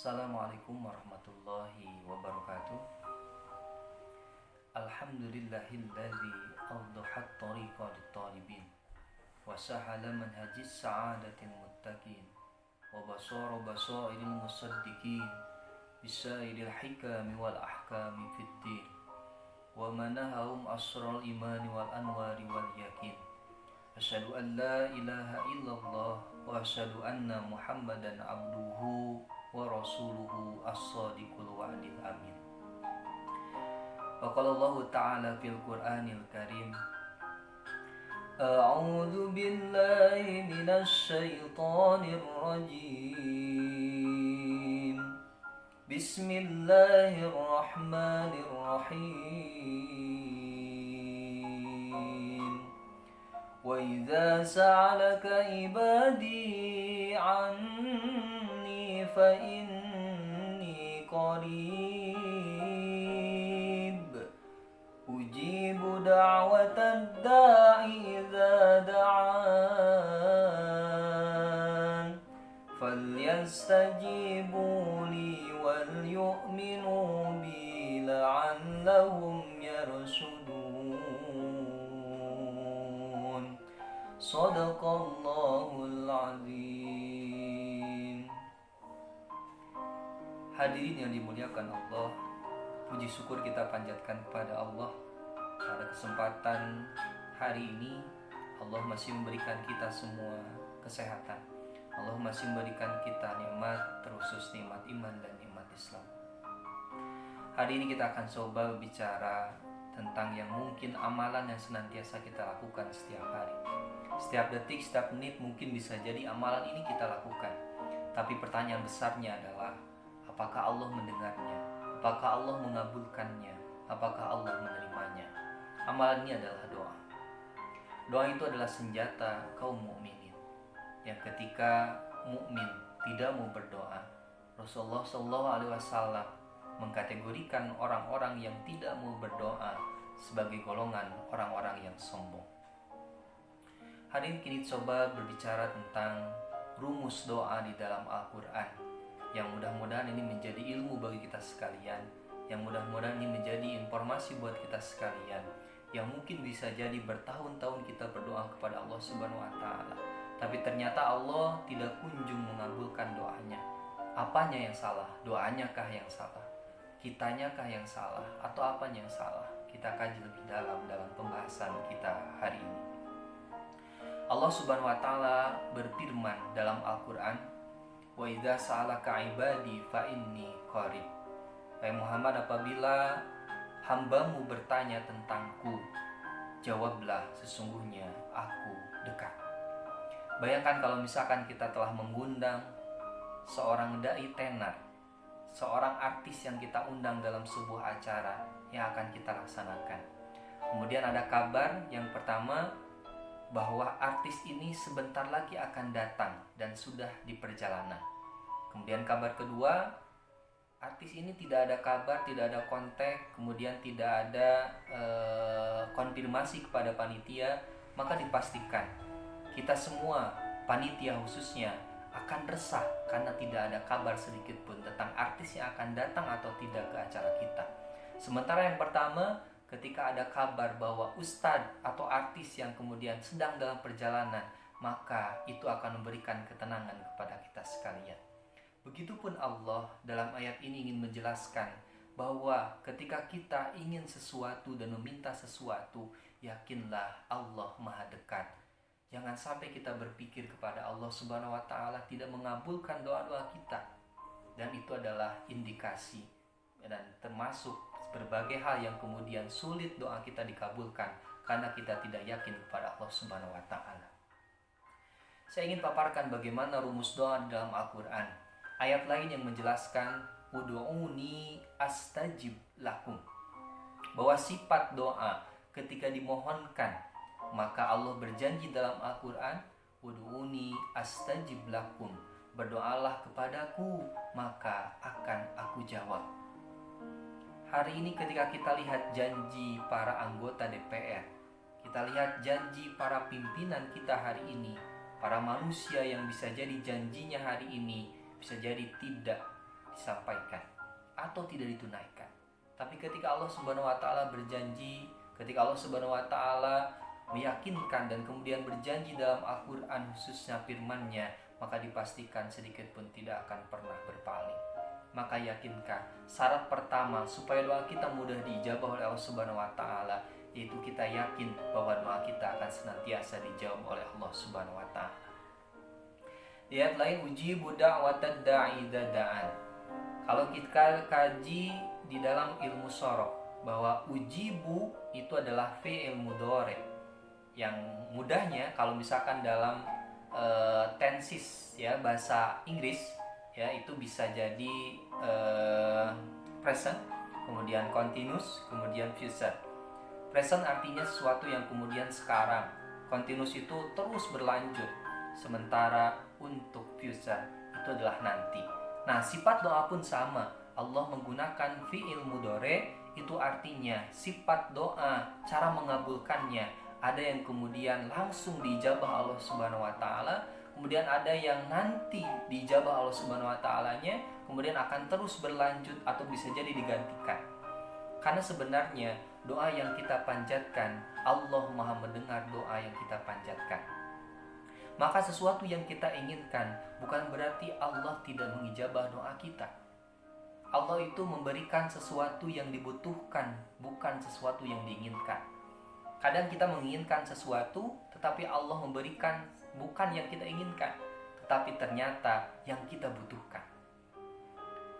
Assalamualaikum warahmatullahi wabarakatuh. Alhamdulillahilladzi awdahat tariqa lit-talibin wa sahala manhajis sa'adatil muttaqin wa basara basairil musaddiqin bisairil hikami wal ahkami fid din wa manahum asral imani wal anwari wal yakin. Asyhadu an la ilaha illallah wa asyhadu anna Muhammadan abduhu wa rasuluhu as-sadiqul wa'dil amin. Wa qala Allah ta'ala fil Qur'anil Karim, A'udzu billahi minasy syaithanir rajim. Bismillahirrahmanirrahim. Wa idza sa'alaka ibadi 'anni fa inni qarib ujibu da'watad da'i idza da'an falyastajibu li wal yu'minu bi la'allahum yarshudun. Shadaqallahul azim. Hadirin yang dimuliakan Allah, puji syukur kita panjatkan kepada Allah. Pada kesempatan hari ini Allah masih memberikan kita semua kesehatan. Allah masih memberikan kita nikmat, terkhusus nikmat iman dan nikmat Islam. Hari ini kita akan coba bicara tentang yang mungkin amalan yang senantiasa kita lakukan setiap hari. Setiap detik, setiap menit mungkin bisa jadi amalan ini kita lakukan. Tapi pertanyaan besarnya adalah, apakah Allah mendengarnya? Apakah Allah mengabulkannya? Apakah Allah menerimanya? Amalan ini adalah doa. Doa itu adalah senjata kaum mukminin. Yang ketika mukmin tidak mau berdoa, Rasulullah SAW mengkategorikan orang-orang yang tidak mau berdoa sebagai golongan orang-orang yang sombong. Hari ini kini coba berbicara tentang rumus doa di dalam Al-Quran, yang mudah-mudahan ini menjadi ilmu bagi kita sekalian, yang mudah-mudahan ini menjadi informasi buat kita sekalian, yang mungkin bisa jadi bertahun-tahun kita berdoa kepada Allah Subhanahu wa Ta'ala, tapi ternyata Allah tidak kunjung mengabulkan doanya. Apanya yang salah? Doanya kah yang salah? Kitanya kah yang salah? Atau apanya yang salah? Kita kaji lebih dalam pembahasan kita hari ini. Allah Subhanahu wa Ta'ala berfirman dalam Al-Quran, Wa idza sa'alaka ibadi fa inni qarib. Wahai Muhammad, apabila hambamu bertanya tentangku, jawablah, sesungguhnya aku dekat. Bayangkan kalau misalkan kita telah mengundang seorang dai tenar, seorang artis yang kita undang dalam sebuah acara yang akan kita laksanakan. Kemudian ada kabar yang pertama, bahwa artis ini sebentar lagi akan datang dan sudah di perjalanan. Kemudian kabar kedua, artis ini tidak ada kabar, tidak ada kontak, kemudian tidak ada konfirmasi kepada panitia. Maka dipastikan kita semua, panitia khususnya, akan resah karena tidak ada kabar sedikit pun tentang artis yang akan datang atau tidak ke acara kita. Sementara yang pertama, ketika ada kabar bahwa ustadz atau artis yang kemudian sedang dalam perjalanan, maka itu akan memberikan ketenangan kepada kita sekalian. Begitupun Allah dalam ayat ini ingin menjelaskan bahwa ketika kita ingin sesuatu dan meminta sesuatu, yakinlah Allah Maha dekat. Jangan sampai kita berpikir kepada Allah Subhanahu wa Ta'ala tidak mengabulkan doa-doa kita. Dan itu adalah indikasi dan termasuk berbagai hal yang kemudian sulit doa kita dikabulkan karena kita tidak yakin kepada Allah Subhanahu wa Ta'ala. Saya ingin paparkan bagaimana rumus doa dalam Al-Quran. Ayat lain yang menjelaskan ud'uni astajib lakum, bahwa sifat doa ketika dimohonkan, maka Allah berjanji dalam Al-Quran, ud'uni astajib lakum, berdoalah kepadaku maka akan aku jawab. Hari ini ketika kita lihat janji para anggota DPR, kita lihat janji para pimpinan kita hari ini, para manusia yang bisa jadi janjinya hari ini bisa jadi tidak disampaikan atau tidak ditunaikan. Tapi ketika Allah Subhanahu wa taala berjanji, ketika Allah Subhanahu wa taala meyakinkan dan kemudian berjanji dalam Al-Qur'an khususnya firman-Nya, maka dipastikan sedikit pun tidak akan pernah berpaling. Maka yakinkan, syarat pertama supaya doa kita mudah diijabah oleh Allah Subhanahu wa taala, yaitu kita yakin bahwa doa kita akan senantiasa dijawab oleh Allah Subhanahu wa taala. Di ayat lain, ujibu da'watad da'i idza da'an. Kalau kita kaji di dalam ilmu sorof, bahwa ujibu itu adalah fi'il mudhari. Yang mudahnya kalau misalkan dalam tenses ya bahasa Inggris ya, itu bisa jadi present, kemudian continuous, kemudian future. Present artinya sesuatu yang kemudian sekarang. Continuous itu terus berlanjut. Sementara untuk future itu adalah nanti. Nah, sifat doa pun sama. Allah menggunakan fi'il mudhari, itu artinya sifat doa, cara mengabulkannya. Ada yang kemudian langsung diijabah Allah Subhanahu wa taala, kemudian ada yang nanti diijabah Allah Subhanahu wa taalanya, kemudian akan terus berlanjut atau bisa jadi digantikan. Karena sebenarnya doa yang kita panjatkan, Allah Maha mendengar doa yang kita panjatkan. Maka sesuatu yang kita inginkan bukan berarti Allah tidak mengijabah doa kita. Allah itu memberikan sesuatu yang dibutuhkan, bukan sesuatu yang diinginkan. Kadang kita menginginkan sesuatu, tetapi Allah memberikan bukan yang kita inginkan, tetapi ternyata yang kita butuhkan.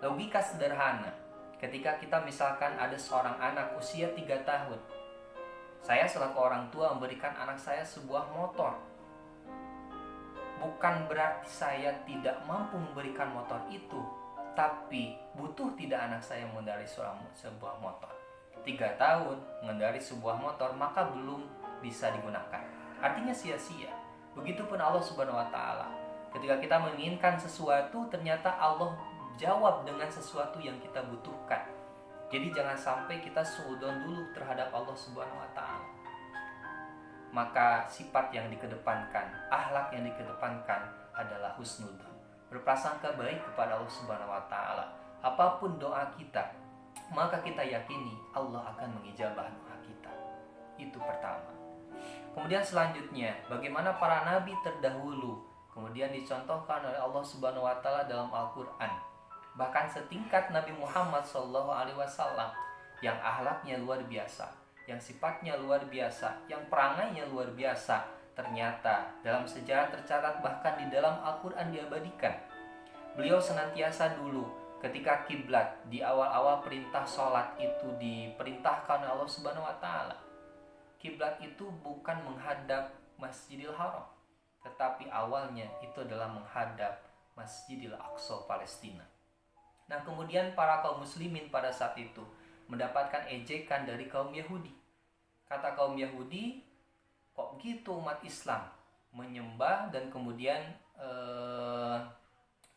Logika sederhana, ketika kita misalkan ada seorang anak usia 3 tahun, saya selaku orang tua memberikan anak saya sebuah motor. Bukan berarti saya tidak mampu memberikan motor itu, tapi butuh tidak anak saya mengendarai sebuah motor. 3 tahun mengendarai sebuah motor, maka belum bisa digunakan. Artinya sia-sia. Begitupun Allah Subhanahu wa taala. Ketika kita menginginkan sesuatu, ternyata Allah jawab dengan sesuatu yang kita butuhkan. Jadi jangan sampai kita suudzon dulu terhadap Allah Subhanahu wa taala. Maka sifat yang dikedepankan, akhlak yang dikedepankan adalah husnudzon. Berprasangka baik kepada Allah Subhanahu wa taala. Apapun doa kita, maka kita yakini Allah akan mengijabah doa kita. Itu pertama. Kemudian selanjutnya, bagaimana para nabi terdahulu kemudian dicontohkan oleh Allah Subhanahu wa taala dalam Al-Qur'an. Bahkan setingkat Nabi Muhammad SAW yang akhlaknya luar biasa, yang sifatnya luar biasa, yang perangainya luar biasa, ternyata dalam sejarah tercatat bahkan di dalam Al-Qur'an diabadikan. Beliau senantiasa dulu ketika kiblat di awal-awal perintah sholat itu diperintahkan oleh Allah Subhanahu wa taala. Kiblat itu bukan menghadap Masjidil Haram, tetapi awalnya itu adalah menghadap Masjidil Aqsa Palestina. Nah, kemudian para kaum muslimin pada saat itu mendapatkan ejekan dari kaum Yahudi. Kata kaum Yahudi, kok gitu umat Islam menyembah dan kemudian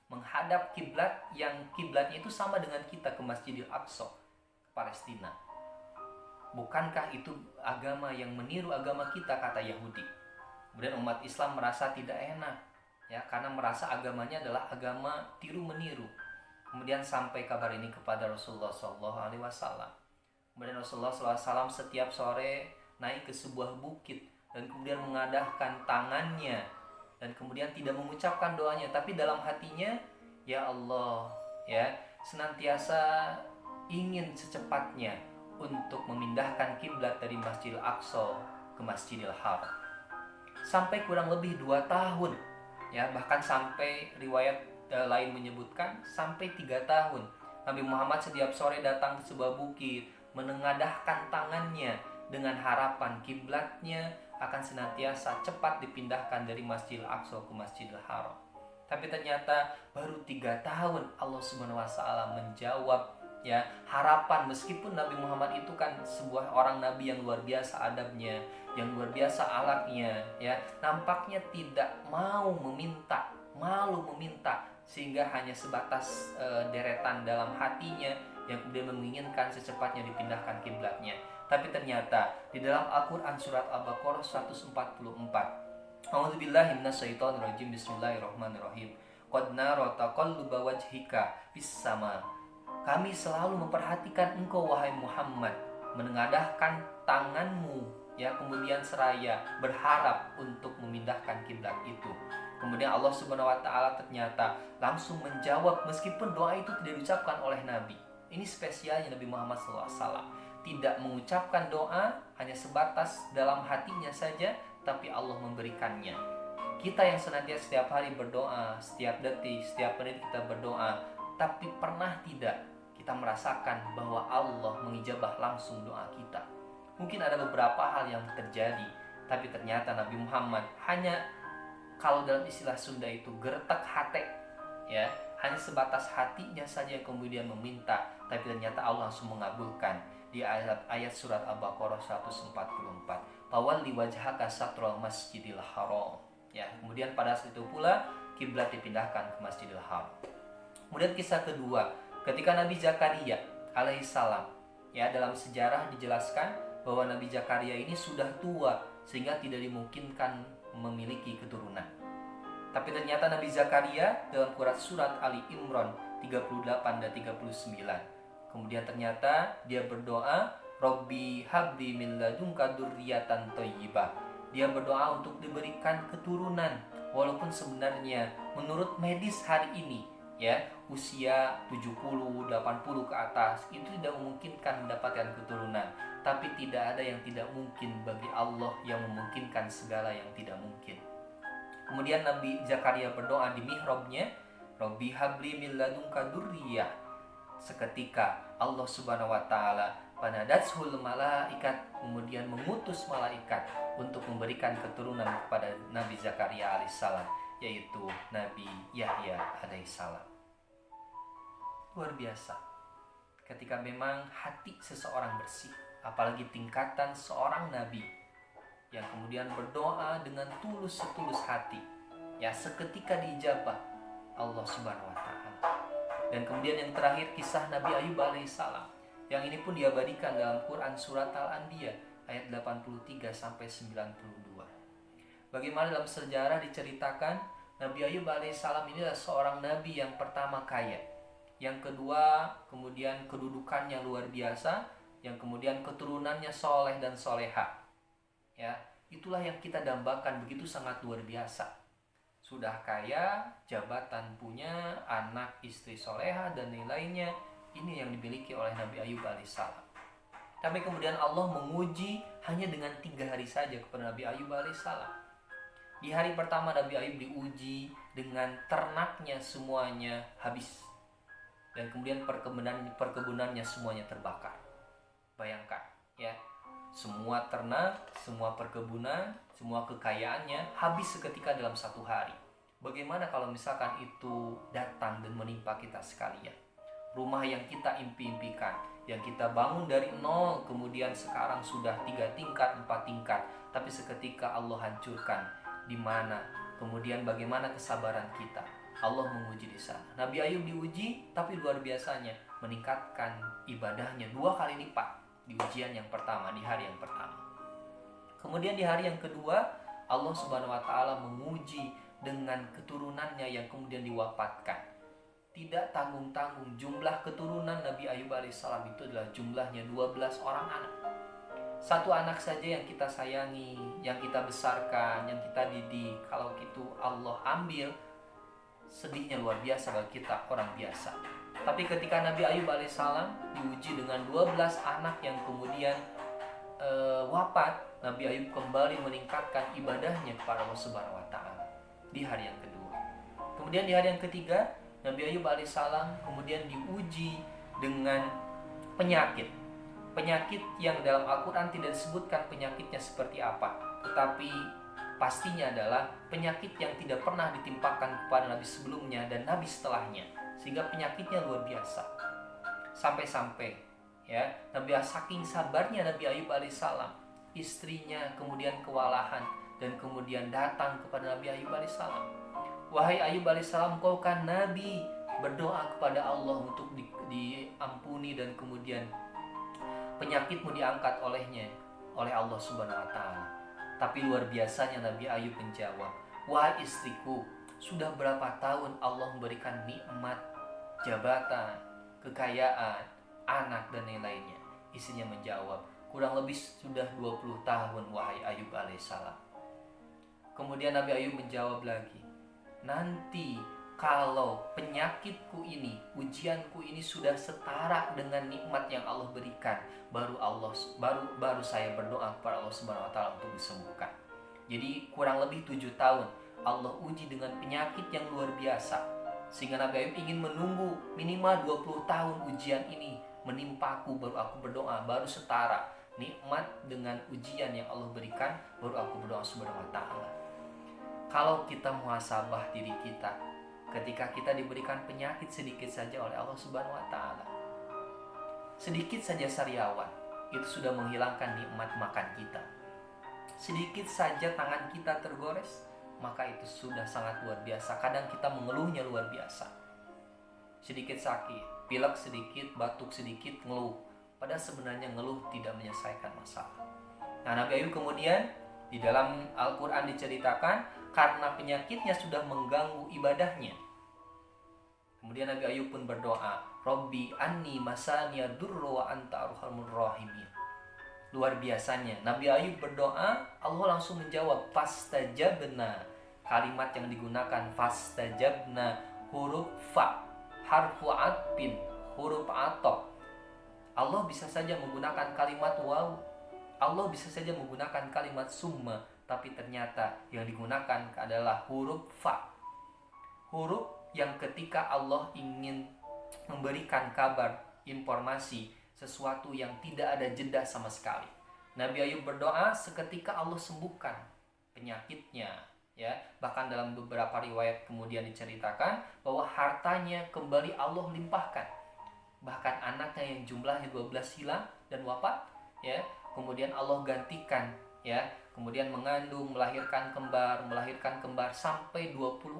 menghadap kiblat yang kiblatnya itu sama dengan kita ke Masjidil Aqsa Palestina. Bukankah itu agama yang meniru agama kita, kata Yahudi. Kemudian umat Islam merasa tidak enak, ya, karena merasa agamanya adalah agama tiru-meniru. Kemudian sampai kabar ini kepada Rasulullah SAW. Kemudian Rasulullah SAW setiap sore naik ke sebuah bukit dan kemudian mengadahkan tangannya dan kemudian tidak mengucapkan doanya, tapi dalam hatinya, ya Allah, ya, senantiasa ingin secepatnya untuk memindahkan kiblat dari Masjidil Aqsa ke Masjidil Haram. Sampai kurang lebih 2 tahun, ya, bahkan sampai riwayat lain menyebutkan sampai 3 tahun Nabi Muhammad setiap sore datang ke sebuah bukit, menengadahkan tangannya dengan harapan kiblatnya akan senantiasa cepat dipindahkan dari Masjidil Aqsa ke Masjidil Haram. Tapi ternyata baru 3 tahun Allah Subhanahu wa taala menjawab, ya, harapan. Meskipun Nabi Muhammad itu kan sebuah orang nabi yang luar biasa adabnya, yang luar biasa akhlaknya, ya, nampaknya tidak mau meminta, malu meminta, sehingga hanya sebatas deretan dalam hatinya yang kemudian menginginkan secepatnya dipindahkan kiblatnya. Tapi ternyata di dalam Al-Qur'an surat Al-Baqarah 144, A'udzubillahi minasyaitonirrajim, bismillahirrahmanirrahim. qad nara taqalluba wajhika fis sama. Kami selalu memperhatikan engkau wahai Muhammad, menengadahkan tanganmu ya, kemudian seraya berharap untuk memindahkan kiblat itu. Kemudian Allah Subhanahu wa taala ternyata langsung menjawab meskipun doa itu tidak diucapkan oleh Nabi. Ini spesialnya Nabi Muhammad SAW. Tidak mengucapkan doa, hanya sebatas dalam hatinya saja, tapi Allah memberikannya. Kita yang senantiasa setiap hari berdoa, setiap detik, setiap menit kita berdoa, tapi pernah tidak kita merasakan bahwa Allah mengijabah langsung doa kita. Mungkin ada beberapa hal yang terjadi, tapi ternyata Nabi Muhammad hanya, kalau dalam istilah Sunda itu, gertek hati, ya, hanya sebatas hatinya saja yang kemudian meminta, tapi ternyata Allah langsung mengabulkan. Di ayat surat Al-Baqarah 144, fawalli wajhaka satral masjidil haram, ya, kemudian pada saat itu pula kiblat dipindahkan ke Masjidil Haram. Kemudian kisah kedua, ketika Nabi Zakaria alaihissalam, ya, dalam sejarah dijelaskan bahwa Nabi Zakaria ini sudah tua sehingga tidak dimungkinkan memiliki keturunan. Tapi ternyata Nabi Zakaria dalam surat Ali Imran 38 dan 39, kemudian ternyata dia berdoa, Robbi habli min ladunka dzurriyyatan thayyibah. Dia berdoa untuk diberikan keturunan, walaupun sebenarnya menurut medis hari ini, ya, usia 70, 80 ke atas itu tidak memungkinkan mendapatkan keturunan. Tapi tidak ada yang tidak mungkin bagi Allah yang memungkinkan segala yang tidak mumkin. Kemudian Nabi Zakaria berdoa di mihrabnya, Robbi habli min ladunka dzurriyyah. Seketika Allah Subhanahu wa taala panadatshul malaikat, kemudian mengutus malaikat untuk memberikan keturunan kepada Nabi Zakaria alaihissalam, yaitu Nabi Yahya alaihissalam. Luar biasa ketika memang hati seseorang bersih, apalagi tingkatan seorang nabi yang kemudian berdoa dengan tulus setulus hati, ya, seketika diijabah Allah Subhanahu wa taala. Dan kemudian yang terakhir kisah Nabi Ayub alaihissalam, yang ini pun diabadikan dalam Quran surat Al-Anbiya ayat 83 sampai 92. Bagaimana dalam sejarah diceritakan Nabi Ayub alaihissalam ini adalah seorang nabi yang pertama kaya, yang kedua kemudian kedudukannya luar biasa, yang kemudian keturunannya soleh dan soleha. Ya, itulah yang kita dambakan, begitu sangat luar biasa. Sudah kaya, jabatan punya, anak istri soleha dan lain-lainnya. Ini yang dimiliki oleh Nabi Ayub alaihissalam. Tapi kemudian Allah menguji hanya dengan 3 hari saja kepada Nabi Ayub alaihissalam. Di hari pertama Nabi Ayub diuji dengan ternaknya semuanya habis, dan kemudian perkebunannya semuanya terbakar. Bayangkan, ya, semua ternak, semua perkebunan, semua kekayaannya habis seketika dalam 1 hari. Bagaimana kalau misalkan itu datang dan menimpa kita sekalian? Rumah yang kita impi-impikan, yang kita bangun dari nol, kemudian sekarang sudah 3 tingkat, 4 tingkat, tapi seketika Allah hancurkan. Di mana? Kemudian bagaimana kesabaran kita? Allah menguji di sana. Nabi Ayub diuji, tapi luar biasanya meningkatkan ibadahnya 2 kali lipat di ujian yang pertama, di hari yang pertama. Kemudian di hari yang kedua, Allah Subhanahu wa taala menguji dengan keturunannya yang kemudian diwafatkan. Tidak tanggung-tanggung, jumlah keturunan Nabi Ayub alaihissalam itu adalah jumlahnya 12 orang anak. 1 anak saja yang kita sayangi, yang kita besarkan, yang kita didik, kalau gitu Allah ambil, sedihnya luar biasa bagi kita orang biasa. Tapi ketika Nabi Ayub alaihissalam diuji dengan 12 anak yang kemudian wafat, Nabi Ayub kembali meningkatkan ibadahnya kepada Allah Subhanahu wa taala di hari yang kedua. Kemudian di hari yang ketiga, Nabi Ayub alaihissalam kemudian diuji dengan penyakit. Penyakit yang dalam Al-Quran tidak disebutkan penyakitnya seperti apa, tetapi pastinya adalah penyakit yang tidak pernah ditimpakan kepada Nabi sebelumnya dan Nabi setelahnya, sehingga penyakitnya luar biasa. Sampai-sampai, ya, Nabi, saking sabarnya Nabi Ayub alaihissalam, istrinya kemudian kewalahan dan kemudian datang kepada Nabi Ayub alaihissalam. Wahai Ayub alaihissalam, kau kan Nabi, berdoa kepada Allah untuk diampuni dan kemudian penyakitmu diangkat oleh Allah Subhanahu wa taala. Tapi luar biasanya Nabi Ayub menjawab, wahai istriku, Sudah berapa tahun Allah memberikan nikmat, jabatan, kekayaan, anak dan lain-lainnya? Istrinya menjawab, kurang lebih sudah 20 tahun wahai Ayub alaihissalam. Kemudian Nabi Ayub menjawab lagi, nanti kalau penyakitku ini, ujianku ini sudah setara dengan nikmat yang Allah berikan, baru saya berdoa kepada Allah Subhanahu wa taala untuk disembuhkan. Jadi kurang lebih 7 tahun Allah uji dengan penyakit yang luar biasa, sehingga Nabi Ayub ingin menunggu minimal 20 tahun ujian ini menimpaku, baru aku berdoa, baru setara nikmat dengan ujian yang Allah berikan, baru aku berdoa Subhanahu wa taala. Kalau kita muhasabah diri kita, ketika kita diberikan penyakit sedikit saja oleh Allah Subhanahu wa taala, sedikit saja sariawan, itu sudah menghilangkan nikmat makan kita. Sedikit saja tangan kita tergores, maka itu sudah sangat luar biasa. Kadang kita mengeluhnya luar biasa. Sedikit sakit, pilek sedikit, batuk sedikit, ngeluh. Padahal sebenarnya ngeluh tidak menyelesaikan masalah. Nah, Nabi Ayub kemudian di dalam Al-Quran diceritakan karena penyakitnya sudah mengganggu ibadahnya. Kemudian Nabi Ayub pun berdoa, Robbi anni masaniya durru wa anta arhamur rahimin. Luar biasanya, Nabi Ayub berdoa, Allah langsung menjawab, fastajabna. Kalimat yang digunakan fastajabna, huruf fa, harfu atfin, huruf atof. Allah bisa saja menggunakan kalimat waw, Allah bisa saja menggunakan kalimat summa, tapi ternyata yang digunakan adalah huruf fa. Huruf yang ketika Allah ingin memberikan kabar, informasi, sesuatu yang tidak ada jeda sama sekali. Nabi Ayub berdoa, seketika Allah sembuhkan penyakitnya, ya. Bahkan dalam beberapa riwayat kemudian diceritakan bahwa hartanya kembali Allah limpahkan. Bahkan anaknya yang jumlahnya 12 hilang dan wafat, ya. Kemudian Allah gantikan, ya. Kemudian mengandung, melahirkan kembar sampai 24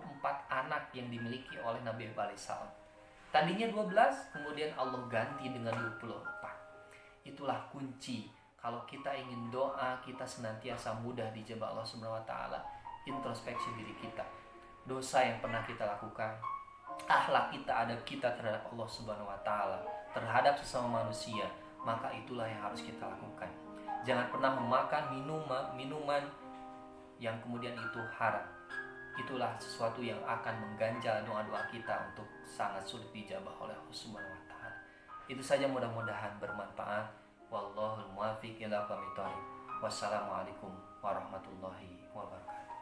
anak yang dimiliki oleh Nabi Ayub alaihissalam. Tadinya 12, kemudian Allah ganti dengan 24. Itulah kunci. Kalau kita ingin doa, kita senantiasa mudah dijabah Allah Subhanahu wa taala. Introspeksi diri kita. Dosa yang pernah kita lakukan, akhlak kita, adab kita terhadap Allah Subhanahu wa taala, terhadap sesama manusia, maka itulah yang harus kita lakukan. Jangan pernah memakan minuman yang kemudian itu haram. Itulah sesuatu yang akan mengganjal doa-doa kita untuk sangat sulit dijabah oleh Allah Subhanahu wa taala. Itu saja, mudah-mudahan bermanfaat. Wallahul muwaffiq ila aqwamit thoriq. Wassalamualaikum warahmatullahi wabarakatuh.